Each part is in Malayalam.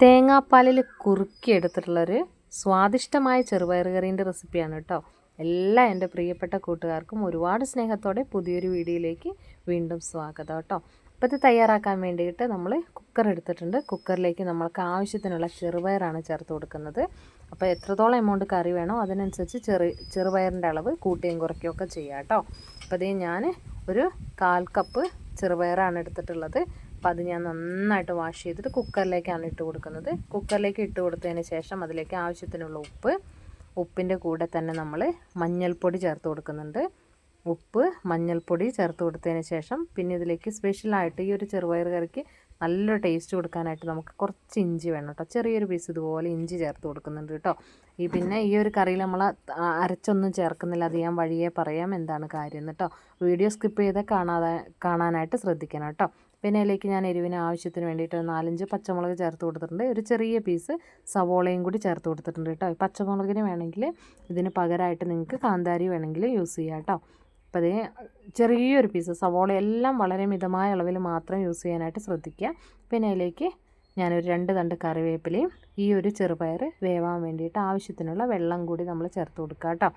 തേങ്ങാപ്പാലിൽ കുറുക്കിയെടുത്തിട്ടുള്ളൊരു സ്വാദിഷ്ടമായ ചെറുപയർ കറീൻ്റെ റെസിപ്പിയാണ് കേട്ടോ. എല്ലാ എൻ്റെ പ്രിയപ്പെട്ട കൂട്ടുകാർക്കും ഒരുപാട് സ്നേഹത്തോടെ പുതിയൊരു വീഡിയോയിലേക്ക് വീണ്ടും സ്വാഗതം കേട്ടോ. അപ്പോൾ ഇത് തയ്യാറാക്കാൻ വേണ്ടിയിട്ട് നമ്മൾ കുക്കർ എടുത്തിട്ടുണ്ട്. കുക്കറിലേക്ക് നമ്മൾക്ക് ആവശ്യത്തിനുള്ള ചെറുപയറാണ് ചേർത്ത് കൊടുക്കുന്നത്. അപ്പോൾ എത്രത്തോളം എമൗണ്ട് കറി വേണോ അതിനനുസരിച്ച് ചെറുപയറിൻ്റെ അളവ് കൂട്ടുകയും കുറയ്ക്കുകയൊക്കെ ചെയ്യാം കേട്ടോ. അപ്പോൾ ഇത് ഞാൻ ഒരു 1/4 കപ്പ് ചെറുപയറാണ് എടുത്തിട്ടുള്ളത്. അപ്പോൾ അത് ഞാൻ നന്നായിട്ട് വാഷ് ചെയ്തിട്ട് കുക്കറിലേക്കാണ് ഇട്ട് കൊടുക്കുന്നത്. കുക്കറിലേക്ക് ഇട്ട് കൊടുത്തതിന് ശേഷം അതിലേക്ക് ആവശ്യത്തിനുള്ള ഉപ്പിൻ്റെ കൂടെ തന്നെ നമ്മൾ മഞ്ഞൾപ്പൊടി ചേർത്ത് കൊടുക്കുന്നുണ്ട്. ഉപ്പ് മഞ്ഞൾപ്പൊടി ചേർത്ത് കൊടുത്തതിന് ശേഷം പിന്നെ ഇതിലേക്ക് സ്പെഷ്യലായിട്ട് ഈ ഒരു ചെറുപയർ കറിക്ക് നല്ലൊരു ടേസ്റ്റ് കൊടുക്കാനായിട്ട് നമുക്ക് കുറച്ച് ഇഞ്ചി വേണം കേട്ടോ. ചെറിയൊരു പീസ് ഇതുപോലെ ഇഞ്ചി ചേർത്ത് കൊടുക്കുന്നുണ്ട് കേട്ടോ. പിന്നെ ഈ ഒരു കറിയിൽ നമ്മൾ അരച്ചൊന്നും ചേർക്കുന്നില്ല. അത് ഞാൻ വഴിയേ പറയാം എന്താണ് കാര്യം കേട്ടോ. വീഡിയോ സ്കിപ്പ് ചെയ്ത് കാണാനായിട്ട് ശ്രദ്ധിക്കണം കേട്ടോ. പിന്നെ അതിലേക്ക് ഞാൻ എരിവിന് ആവശ്യത്തിന് വേണ്ടിയിട്ട് 4-5 പച്ചമുളക് ചേർത്ത് കൊടുത്തിട്ടുണ്ട്. ഒരു ചെറിയ പീസ് സവോളയും കൂടി ചേർത്ത് കൊടുത്തിട്ടുണ്ട് കേട്ടോ. പച്ചമുളകിന് വേണമെങ്കിൽ ഇതിന് പകരമായിട്ട് നിങ്ങൾക്ക് കാന്താരി വേണമെങ്കിൽ യൂസ് ചെയ്യാം കേട്ടോ. അപ്പോൾ അതേ ചെറിയൊരു പീസ് സവോള എല്ലാം വളരെ മിതമായ അളവിൽ മാത്രം യൂസ് ചെയ്യാനായിട്ട് ശ്രദ്ധിക്കുക. പിന്നെ അതിലേക്ക് ഞാനൊരു 2 തണ്ട് കറിവേപ്പിലയും ഈ ഒരു ചെറുപയർ വേവാൻ വേണ്ടിയിട്ട് ആവശ്യത്തിനുള്ള വെള്ളം കൂടി നമ്മൾ ചേർത്ത് കൊടുക്കുക കേട്ടോ.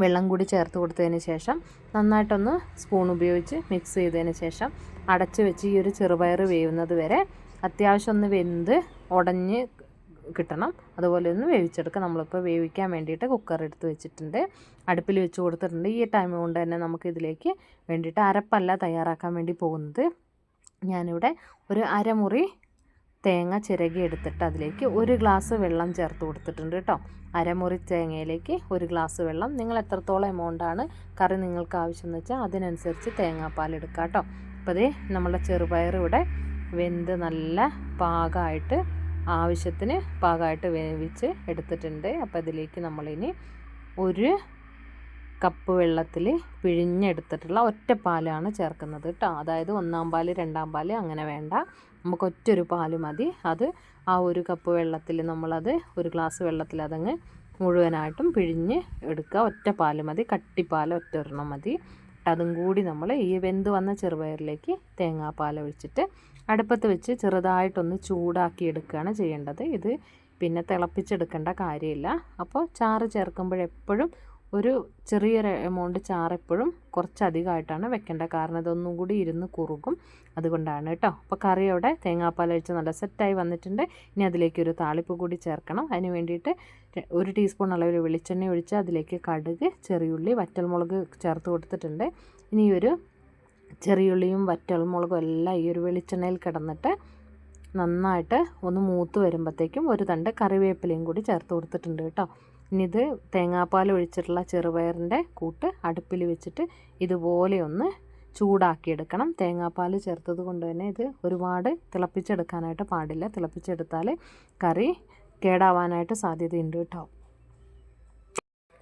വെള്ളം കൂടി ചേർത്ത് കൊടുത്തതിന് ശേഷം നന്നായിട്ടൊന്ന് സ്പൂൺ ഉപയോഗിച്ച് മിക്സ് ചെയ്തതിന് ശേഷം അടച്ച് വെച്ച് ഈ ഒരു ചെറുപയർ വേവുന്നത് വരെ അത്യാവശ്യം ഒന്ന് വെന്ത് ഉടഞ്ഞ് കിട്ടണം. അതുപോലെ ഒന്ന് വേവിച്ചെടുക്കുക. നമ്മളിപ്പോൾ വേവിക്കാൻ വേണ്ടിയിട്ട് കുക്കർ എടുത്ത് വെച്ചിട്ടുണ്ട്, അടുപ്പിൽ വെച്ച് കൊടുത്തിട്ടുണ്ട്. ഈ ടൈം കൊണ്ട് തന്നെ നമുക്കിതിലേക്ക് വേണ്ടിയിട്ട് അരപ്പല്ല തയ്യാറാക്കാൻ വേണ്ടി പോകുന്നത്. ഞാനിവിടെ ഒരു അരമുറി തേങ്ങ ചിരകി എടുത്തിട്ട് അതിലേക്ക് 1 ഗ്ലാസ് വെള്ളം ചേർത്ത് കൊടുത്തിട്ടുണ്ട് കേട്ടോ. അരമുറി തേങ്ങയിലേക്ക് 1 ഗ്ലാസ് വെള്ളം. നിങ്ങൾ എത്രത്തോളം എമൗണ്ടാണ് കറി നിങ്ങൾക്ക് ആവശ്യമെന്ന് വെച്ചാൽ അതിനനുസരിച്ച് തേങ്ങാപ്പാൽ എടുക്കുക കേട്ടോ. അപ്പോൾ അതേ നമ്മുടെ ചെറുപയർ ഇവിടെ വെന്ത് നല്ല ആവശ്യത്തിന് പാകമായിട്ട് വേവിച്ച് എടുത്തിട്ടുണ്ട്. അപ്പോൾ ഇതിലേക്ക് നമ്മളിനി 1 കപ്പ് വെള്ളത്തിൽ പിഴിഞ്ഞെടുത്തിട്ടുള്ള ഒറ്റ പാലാണ് ചേർക്കുന്നത് കേട്ടോ. അതായത് 1-ാം പാല് 2-ാം പാല് അങ്ങനെ വേണ്ട, നമുക്ക് ഒറ്റൊരു പാല് മതി. അത് ആ 1 കപ്പ് വെള്ളത്തിൽ നമ്മളത് 1 ഗ്ലാസ് വെള്ളത്തിൽ അതങ്ങ് മുഴുവനായിട്ടും പിഴിഞ്ഞ് എടുക്കുക. ഒറ്റ പാല് മതി, കട്ടിപ്പാൽ ഒറ്റൊരെണ്ണം മതി. അതും കൂടി നമ്മൾ ഈ വെന്ത് വന്ന ചെറുപയറിലേക്ക് തേങ്ങാപ്പാൽ ഒഴിച്ചിട്ട് അടുപ്പത്ത് വെച്ച് ചെറുതായിട്ടൊന്ന് ചൂടാക്കി എടുക്കുകയാണ് ചെയ്യേണ്ടത്. ഇത് പിന്നെ തിളപ്പിച്ചെടുക്കേണ്ട കാര്യമില്ല. അപ്പോൾ ചാറ് ചേർക്കുമ്പോഴെപ്പോഴും ഒരു ചെറിയൊരു എമൗണ്ട് ചാറ് എപ്പോഴും കുറച്ചധികമായിട്ടാണ് വെക്കേണ്ടത്. കാരണം ഇതൊന്നും കൂടി ഇരുന്ന് കുറുകും, അതുകൊണ്ടാണ് കേട്ടോ. അപ്പോൾ കറി അവിടെ തേങ്ങാപ്പാൽ ഒഴിച്ച് നല്ല സെറ്റായി വന്നിട്ടുണ്ട്. ഇനി അതിലേക്ക് ഒരു താളിപ്പ് കൂടി ചേർക്കണം. അതിന് വേണ്ടിയിട്ട് 1 ടീസ്പൂൺ അളവിൽ വെളിച്ചെണ്ണ ഒഴിച്ച് അതിലേക്ക് കടുക്, ചെറിയുള്ളി, വറ്റൽമുളക് ചേർത്ത് കൊടുത്തിട്ടുണ്ട്. ഇനി ഒരു ചെറിയുള്ളിയും വറ്റൽമുളകും എല്ലാം ഈ ഒരു വെളിച്ചെണ്ണയിൽ കിടന്നിട്ട് നന്നായിട്ട് ഒന്ന് മൂത്ത് വരുമ്പോഴത്തേക്കും 1 തണ്ട് കറിവേപ്പിലയും കൂടി ചേർത്ത് കൊടുത്തിട്ടുണ്ട് കേട്ടോ. ഇനി ഇത് തേങ്ങാപ്പാൽ ഒഴിച്ചിട്ടുള്ള ചെറുപയറിൻ്റെ കൂട്ട് അടുപ്പിൽ വെച്ചിട്ട് ഇതുപോലെ ഒന്ന് ചൂടാക്കിയെടുക്കണം. തേങ്ങാപ്പാൽ ചേർത്തത് കൊണ്ട് തന്നെ ഇത് ഒരുപാട് തിളപ്പിച്ചെടുക്കാനായിട്ട് പാടില്ല. തിളപ്പിച്ചെടുത്താൽ കറി കേടാവാനായിട്ട് സാധ്യതയുണ്ട് കേട്ടോ.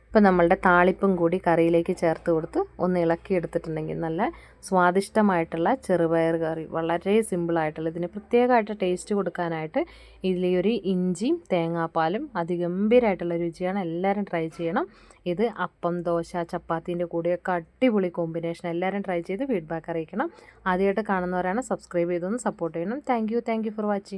ഇപ്പോൾ നമ്മളുടെ താളിപ്പും കൂടി കറിയിലേക്ക് ചേർത്ത് കൊടുത്ത് ഒന്ന് ഇളക്കിയെടുത്തിട്ടുണ്ടെങ്കിൽ നല്ല സ്വാദിഷ്ടമായിട്ടുള്ള ചെറുപയർ കറി, വളരെ സിമ്പിളായിട്ടുള്ള, ഇതിന് പ്രത്യേകമായിട്ട് ടേസ്റ്റ് കൊടുക്കാനായിട്ട് ഇതിലൊരു ഇഞ്ചിയും തേങ്ങാപ്പാലും അതിഗംഭീരമായിട്ടുള്ള രുചിയാണ്. എല്ലാവരും ട്രൈ ചെയ്യണം. ഇത് അപ്പം, ദോശ, ചപ്പാത്തീൻ്റെ കൂടെയൊക്കെ അടിപൊളി കോമ്പിനേഷൻ. എല്ലാവരും ട്രൈ ചെയ്ത് ഫീഡ്ബാക്ക് അറിയിക്കണം. ആദ്യമായിട്ട് കാണുന്നവരാണ് സബ്സ്ക്രൈബ് ചെയ്തൊന്ന് സപ്പോർട്ട് ചെയ്യണം. Thank you for watching.